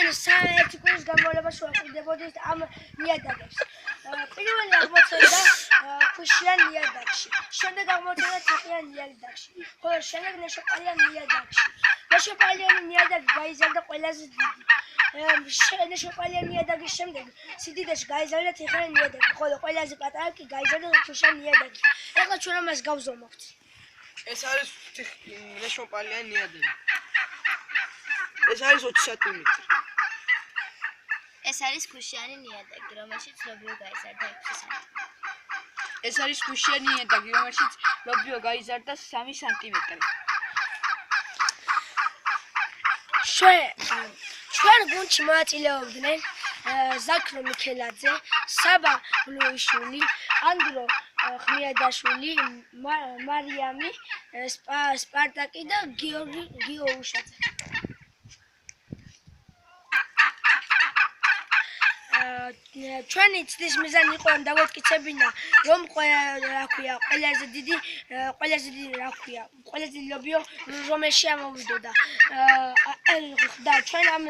ჩვენ ერთი კვირის განმავლობაში ვაყრდებოდით ამ ნიადაგებს. პირველი აღმოცენდა ქვიშიან ნიადაგში, შემდეგ აღმოცენდა თიხიან ნიადაგში, ხოლო შემდეგ ნეშოპალიან ნიადაგში. ნეშოპალიანი ნიადაგი გაიზარდა ყველაზე დიდი. ნეშოპალიანი ნიადაგის შემდეგ სიდიდეში გაიზარდა თიხიანი ნიადაგი, ხოლო ყველაზე პატარა კი გაიზარდა ქვიშიან ნიადაგი. ეხლა ჩვენ ამას გავზომავთ. ეს არის ნეშოპალიანი ნიადაგი. ეს არის 20 სანტიმეტრი. ეს არის ქვიშიანი ნიადაგი, რომელშიც ლობიო გაიზარდა 6 სანტიმეტრი. ეს არის ქვიშიანი ნიადაგი, რომელშიც ლობიო გაიზარდა 3 სანტიმეტრი. ჩვენ გუნდში მონაწილეობდნენ ზაქრო მიქელაძე, საბა ბლუიშვილი, ანდრო ხმიადაშვილი, მარიამი, სპარტაკი და გიორგი გიოუშაძე. ჩვენი ცდის მიზანი იყო რომ დავეთკიცებინა რომ ყველაზე დიდი ლობიო რომელში ამოვიდოდა და ჩვენ ამ